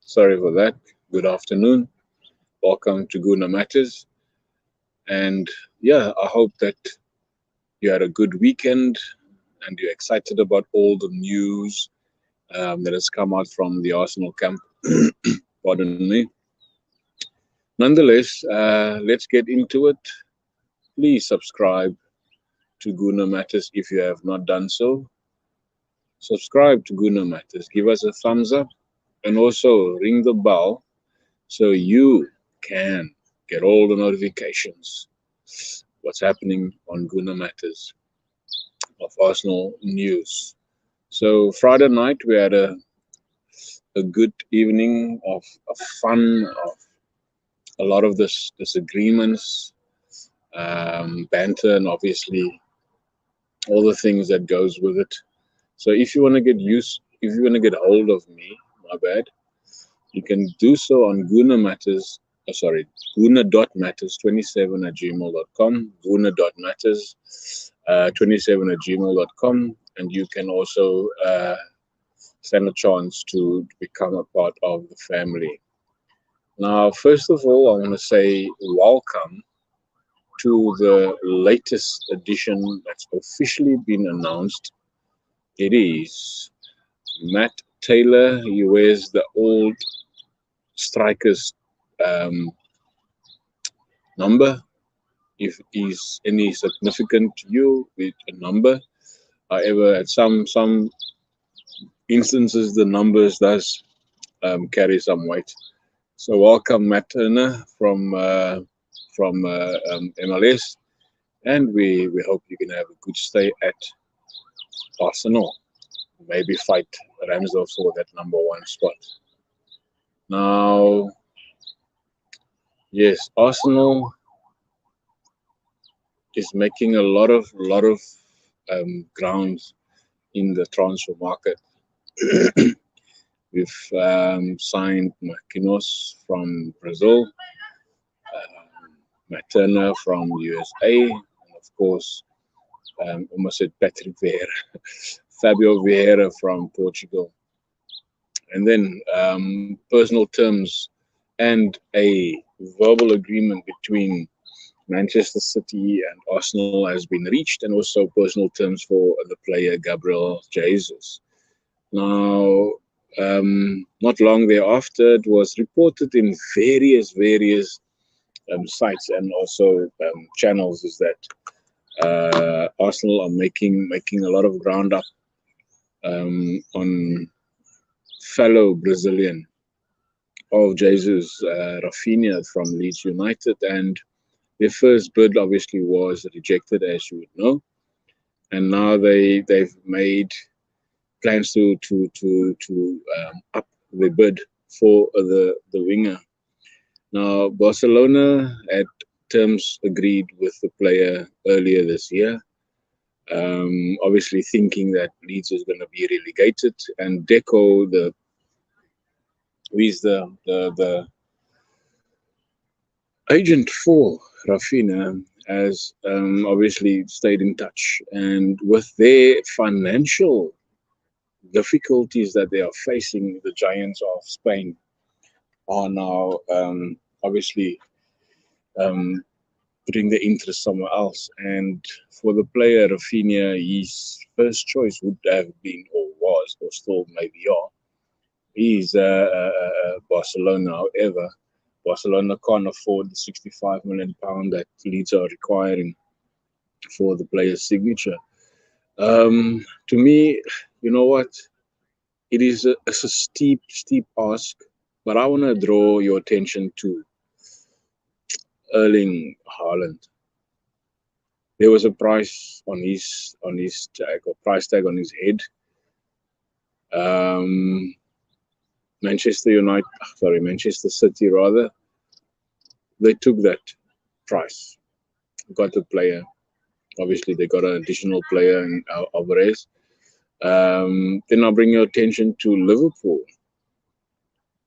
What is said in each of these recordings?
Sorry for that. Good afternoon. Welcome to Gooner Matterz. And yeah, I hope that you had a good weekend and you're excited about all the news that has come out from the Arsenal camp. Pardon me. Nonetheless, let's get into it. Please subscribe to Gooner Matterz if you have not done so. Subscribe to Gooner Matterz. Give us a thumbs up and also ring the bell so you can get all the notifications what's happening on Gooner Matterz of Arsenal news. So Friday night we had a good evening of fun, of a lot of this disagreements, banter, and obviously all the things that goes with it. So if you want to if you want to get hold of me, my bad, you can do so on Gooner Matterz, Gooner.matters27@gmail.com, Gooner.matters27@gmail.com, and you can also stand a chance to become a part of the family. Now, first of all, I want to say welcome to the latest edition that's officially been announced. It is Matt Taylor. He wears the old strikers number. If is any significant to you with a number, however, at some instances the numbers does carry some weight. So welcome, Matt Turner from MLS, and we hope you can have a good stay at Arsenal. Maybe fight Ramsdale for that #1 spot. Now, yes, Arsenal is making a lot of grounds in the transfer market. We've signed Marquinhos from Brazil, Matt Turner from USA, and of course, almost said Patrick Vieira, Fabio Vieira from Portugal. And then personal terms and a verbal agreement between Manchester City and Arsenal has been reached, and also personal terms for the player Gabriel Jesus. Now, not long thereafter, it was reported in various sites and also channels is that Arsenal are making a lot of ground up on fellow Brazilian of Jesus, Rafinha from Leeds United, and their first bid obviously was rejected, as you would know, and now they've made plans to up the bid for the winger. Now, Barcelona had terms agreed with the player earlier this year, obviously thinking that Leeds is going to be relegated, and Deco, he's the agent for Rafinha, has obviously stayed in touch, and with their financial difficulties that they are facing, the Giants of Spain are now obviously putting the interest somewhere else. And for the player Rafinha, his first choice would have been, or was, or still maybe are, is Barcelona. However, Barcelona can't afford the £65 million that Leeds are requiring for the player's signature. To me, you know what? It's a steep ask, but I want to draw your attention to Erling Haaland. There was a price on his tag, or price tag on his head. Manchester City rather, they took that price, got the player. Obviously, they got an additional player in Alvarez. Then I'll bring your attention to Liverpool.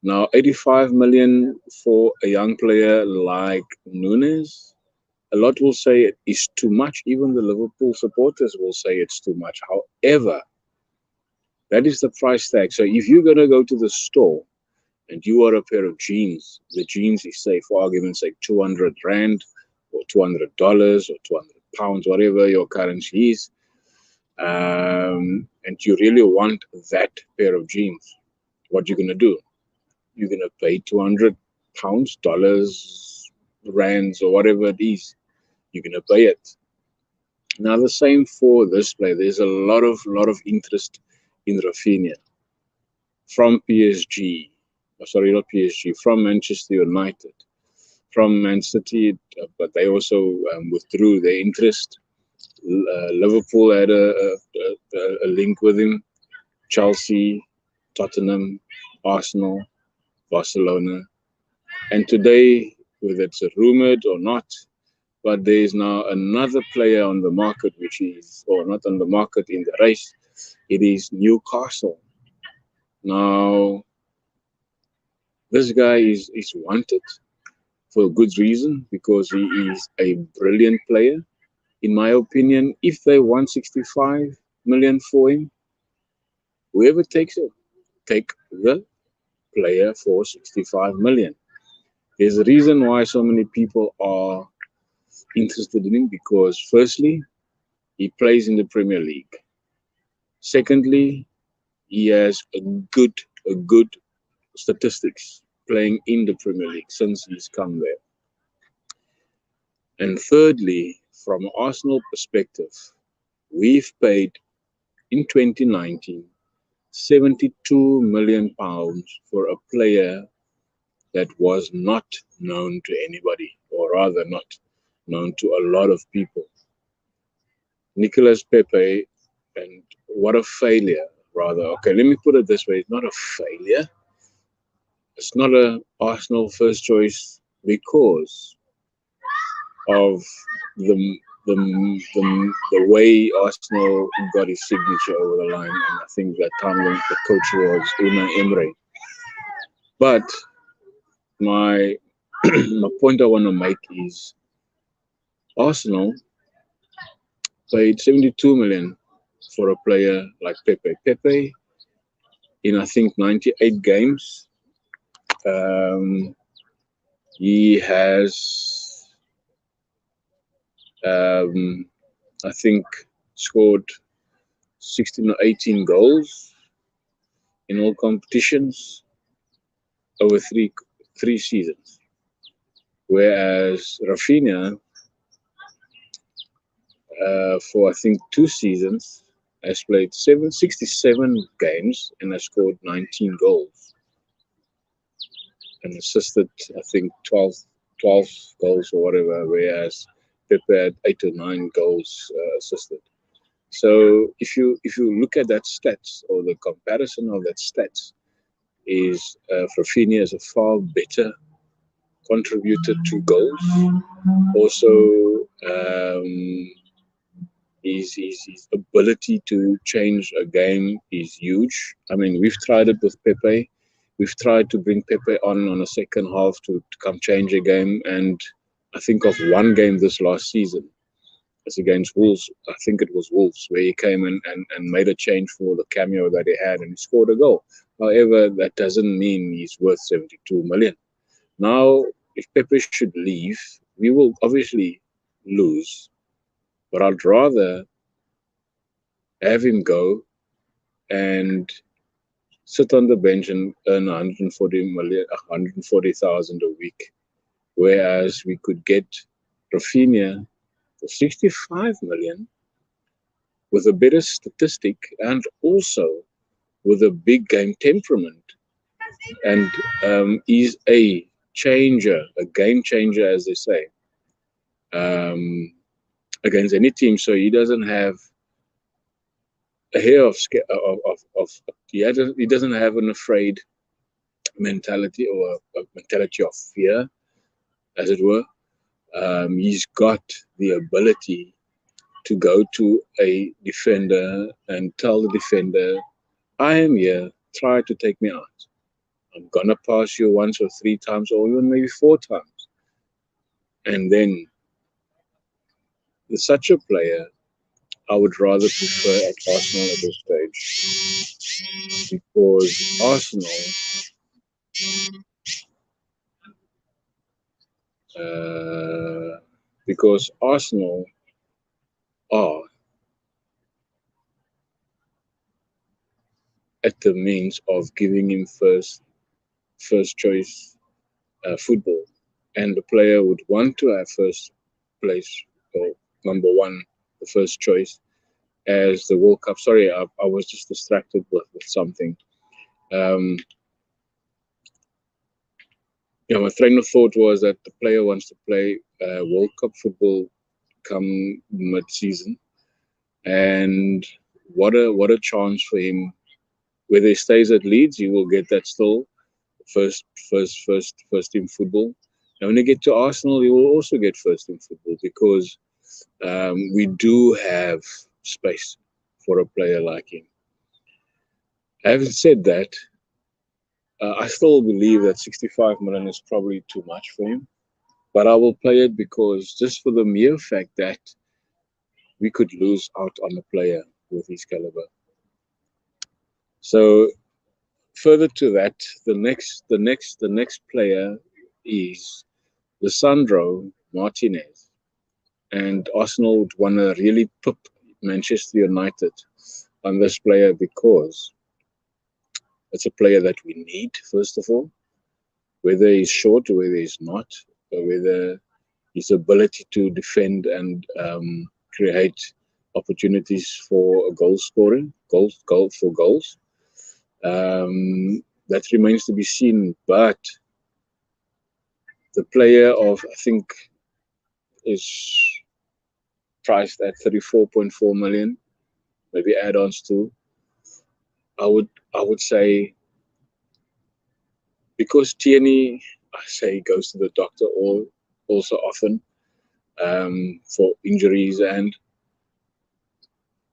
Now, 85 million for a young player like Nunes. A lot will say it is too much. Even the Liverpool supporters will say it's too much. However, that is the price tag. So if you're going to go to the store and you are a pair of jeans. The jeans is, say, for argument's sake, 200 Rand or $200 or 200 pounds, whatever your currency is, and you really want that pair of jeans, what you're going to do? You're going to pay 200 pounds, dollars, rands, or whatever it is. You're going to pay it. Now, the same for this player. There's a lot of interest in Rafinha from PSG. Sorry, not PSG, from Manchester United, from Man City, but they also withdrew their interest. Liverpool had a link with him, Chelsea, Tottenham, Arsenal, Barcelona, and today, whether it's rumored or not, but there is now another player on the market, which is, or not on the market, in the race. It is Newcastle. Now, this guy is wanted for a good reason, because he is a brilliant player. In my opinion, if they want 65 million for him, whoever takes it, take the player for 65 million. There's a reason why so many people are interested in him, because firstly, he plays in the Premier League. Secondly, he has a good statistics playing in the Premier League since he's come there. And thirdly, from an Arsenal perspective, we've paid in 2019 £72 million for a player that was not known to anybody, or rather not known to a lot of people. Nicolas Pepe, and what a failure, rather. Okay, let me put it this way. It's not a failure. It's not a Arsenal first choice because of the way Arsenal got his signature over the line, and I think that time the coach was Unai Emery. But my my point I want to make is Arsenal paid 72 million for a player like Pepe. Pepe, in I think 98 games, he has, I think, scored 16 or 18 goals in all competitions over three seasons. Whereas Rafinha, for I think 2 seasons, has played 67 games and has scored 19 goals and assisted, I think, 12 goals or whatever, whereas Pepe had 8 or 9 goals assisted. So if you look at that stats, or the comparison of that stats, is Rafinha is a far better contributor to goals. Also, his ability to change a game is huge. I mean, we've tried it with Pepe. We've tried to bring Pepe on a second half to come change a game. And I think of one game this last season, it's against Wolves. I think it was Wolves, where he came and made a change for the cameo that he had, and he scored a goal. However, that doesn't mean he's worth 72 million. Now, if Pepe should leave, we will obviously lose. But I'd rather have him go and sit on the bench and earn 140,000 a week, whereas we could get Rafinha for 65 million with a better statistic and also with a big game temperament, and is a changer, a game changer, as they say, against any team. So he doesn't have a hair of he doesn't have an afraid mentality, or a mentality of fear, as it were. He's got the ability to go to a defender and tell the defender, I am here, try to take me out. I'm gonna pass you once or 3 times, or even maybe 4 times. And then with such a player, I would rather prefer at Arsenal at this stage, because Arsenal Because Arsenal are at the means of giving him first choice football, and the player would want to have first place or number one, the first choice as the World Cup. Sorry, I was just distracted with something. Um, my train of thought was that the player wants to play World Cup football come mid-season, and what a chance for him. Whether he stays at Leeds, he will get that still first team football. And when you get to Arsenal, you will also get first team football because we do have space for a player like him. Having said that, I still believe that 65 million is probably too much for him. But I will play it because just for the mere fact that we could lose out on a player with his caliber. So further to that, the next player is Lisandro Martinez, and Arsenal would want to really put Manchester United on this player because it's a player that we need, first of all, whether he's short or whether he's not, or whether his ability to defend and create opportunities for goal scoring, goals. That remains to be seen. But the player of, I think, is priced at 34.4 million, maybe add-ons too. I would say because Tierney, I say, goes to the doctor also often for injuries and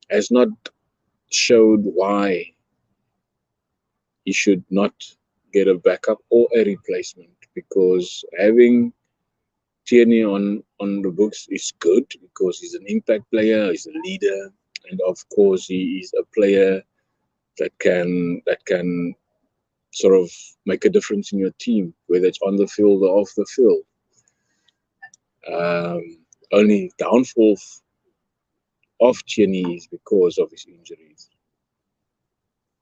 has not showed why he should not get a backup or a replacement, because having Tierney on the books is good because he's an impact player, he's a leader, and of course he is a player that can sort of make a difference in your team, whether it's on the field or off the field. Only downfall of Tierney is because of his injuries.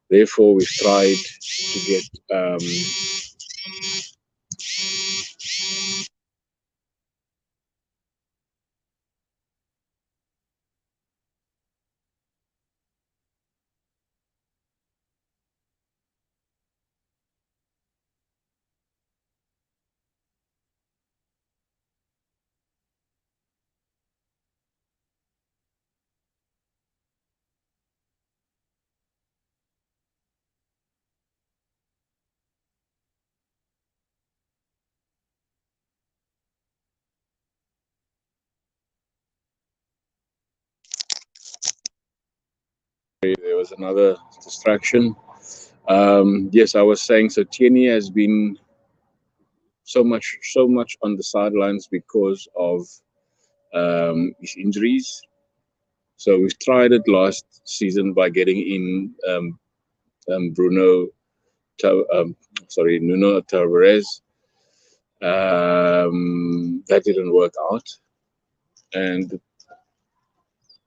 Therefore, we've tried to get there was another distraction. Yes, I was saying, so Tierney has been so much on the sidelines because of his injuries. So we've tried it last season by getting in Bruno, Nuno Tavares. That didn't work out, and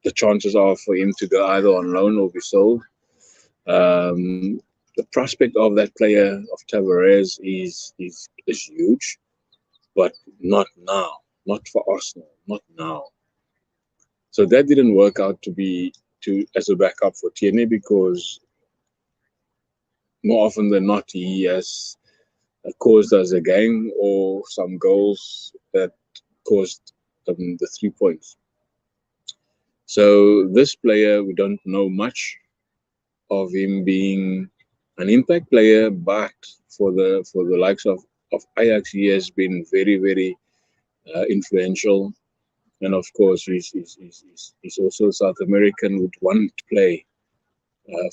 the chances are for him to go either on loan or be sold. The prospect of that player of Tavares is huge, but not now, not for Arsenal, not now. So that didn't work out to be as a backup for Tierney because more often than not he has caused us a game or some goals that caused the 3 points. So this player, we don't know much of him being an impact player, but for the likes of Ajax, he has been very, very influential. And of course, he's also South American, would want to play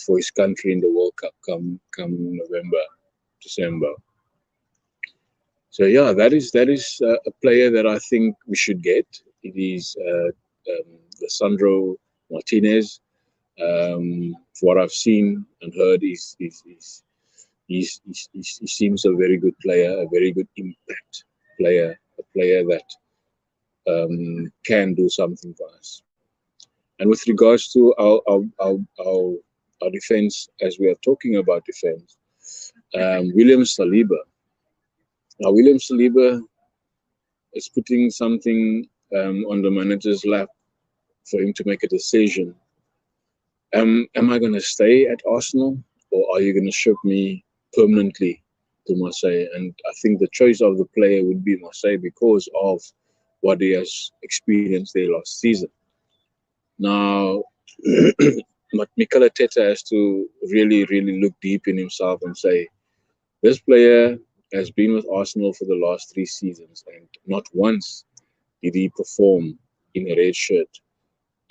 for his country in the World Cup come November, December. So yeah, that is a player that I think we should get. It is Lisandro Martinez. For what I've seen and heard, is He seems a very good player, a very good impact player, a player that can do something for us. And with regards to our defense, as we are talking about defense, William Saliba. Now, William Saliba is putting something on the manager's lap for him to make a decision. Am I going to stay at Arsenal, or are you going to ship me permanently to Marseille? And I think the choice of the player would be Marseille because of what he has experienced there last season. Now, but Mikel Arteta has to really, really look deep in himself and say, this player has been with Arsenal for the last 3 seasons, and not once did he perform in a red shirt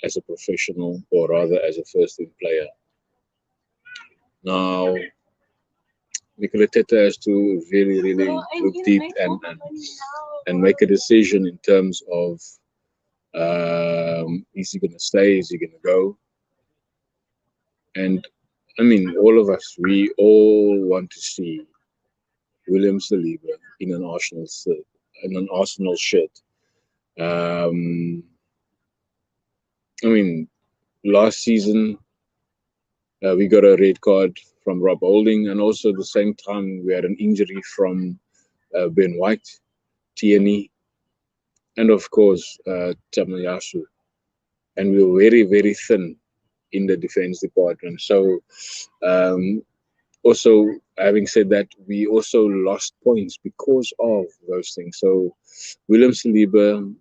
as a professional, or rather as a first-team player. Now, Mikel Arteta has to really, really look deep and make a decision in terms of is he going to stay, is he going to go? And I mean, all of us, we all want to see William Saliba in an Arsenal shirt. I mean, last season we got a red card from Rob Holding, and also at the same time we had an injury from Ben White, Tierney, and of course Tamayasu, and we were very, very thin in the defense department. So also, having said that, we also lost points because of those things. So William Saliba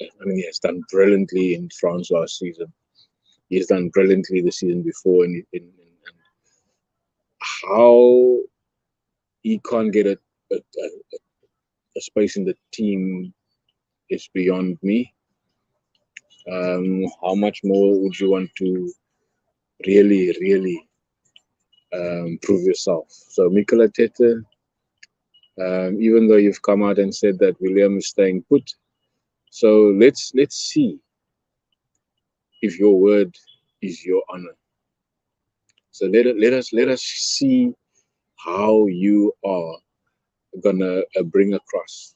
I mean, he has done brilliantly in France last season. He has done brilliantly the season before, and how he can't get a space in the team is beyond me. How much more would you want to really, really prove yourself? So Mikel Arteta, even though you've come out and said that William is staying put, so let's see if your word is your honor. So let us see how you are gonna bring across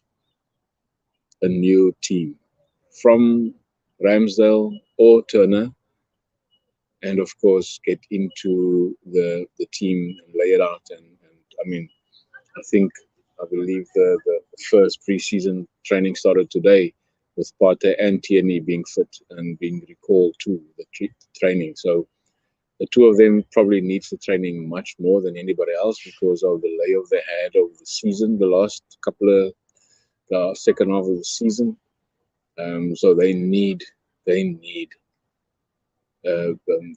a new team from Ramsdale or Turner, and of course get into the team and lay it out. And I mean, I believe the first preseason training started today with Partey and Tierney being fit and being recalled to the training. So the two of them probably needs the training much more than anybody else because of the layoff they had over the season, the last couple of the second half of the season. So they need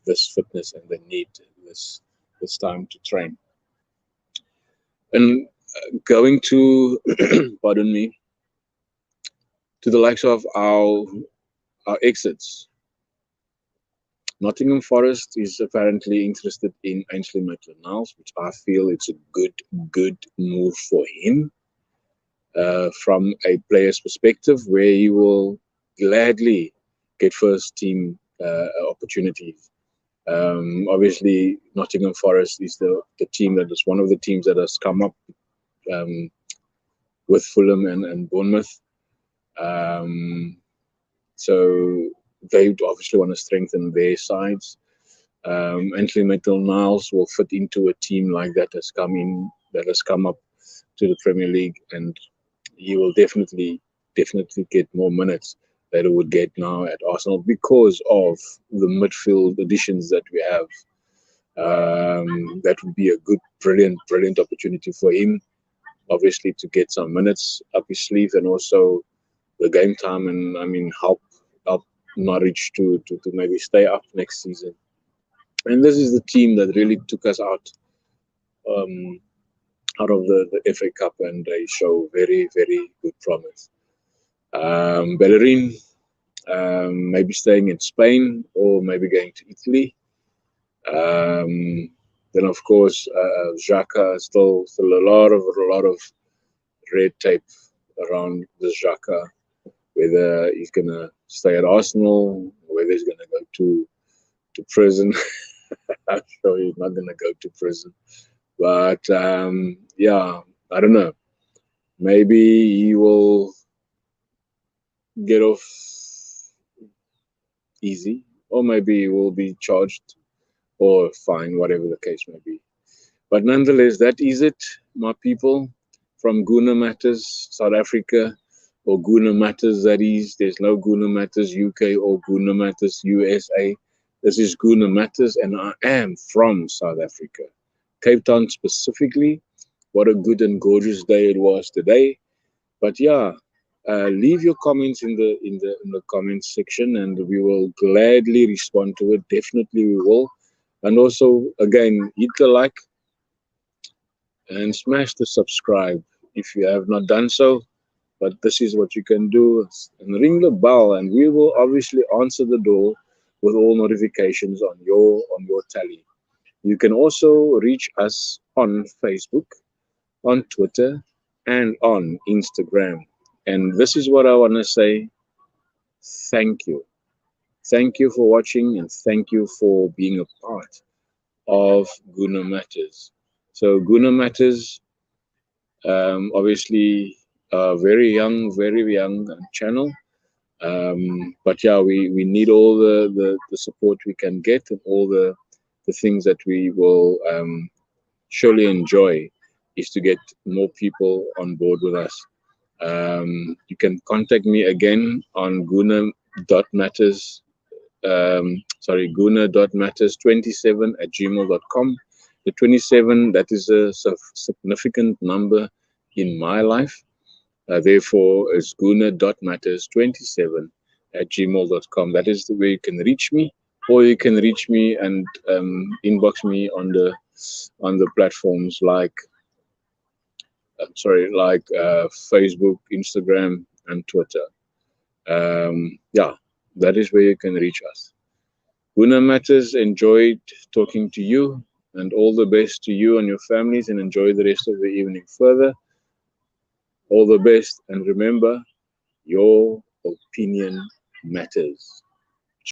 this fitness, and they need this time to train. And going to pardon me, to the likes of our exits. Nottingham Forest is apparently interested in Ainsley Maitland-Niles, which I feel it's a good move for him from a player's perspective, where he will gladly get first team opportunities. Obviously, Nottingham Forest is the team that is one of the teams that has come up with Fulham and Bournemouth. So they obviously want to strengthen their sides. Ainsley Maitland-Niles will fit into a team like that has come up to the Premier League, and he will definitely get more minutes that he would get now at Arsenal because of the midfield additions that we have. That would be a good, brilliant opportunity for him, obviously, to get some minutes up his sleeve, and also the game time, and I mean help Norwich to maybe stay up next season. And this is the team that really took us out of the FA Cup, and they show very, very good promise. Bellerin maybe staying in Spain or maybe going to Italy. Then of course Xhaka, still a lot of red tape around this Xhaka, whether he's gonna stay at Arsenal, whether he's gonna go to prison. I'm sure he's not gonna go to prison. But yeah, I don't know. Maybe he will get off easy, or maybe he will be charged or fined, whatever the case may be. But nonetheless, that is it, my people, from Gooner Matterz, South Africa, or Gooner Matterz, that is. There's no Gooner Matterz UK or Gooner Matterz USA. This is Gooner Matterz, and I am from South Africa, Cape Town specifically. What a good and gorgeous day it was today. But yeah, leave your comments in the comments section, and we will gladly respond to it. Definitely, we will. And also, again, hit the like and smash the subscribe if you have not done so. But this is what you can do, and ring the bell, and we will obviously answer the door with all notifications on your tally. You can also reach us on Facebook, on Twitter, and on Instagram. And this is what I want to say: thank you. Thank you for watching, and thank you for being a part of Gooner Matters. So Gooner Matters, obviously, very young channel. But yeah, we need all the support we can get, and all the things that we will surely enjoy is to get more people on board with us. You can contact me again on Gooner.matters, Gooner.matters27@gmail.com. The 27, that is a significant number in my life. Therefore, it's Gooner.matters27@gmail.com. That is the way you can reach me, or you can reach me and inbox me on the platforms like Facebook, Instagram, and Twitter. Yeah, that is where you can reach us. Gooner Matters, enjoyed talking to you, and all the best to you and your families, and enjoy the rest of the evening further. All the best, and remember, your opinion matters.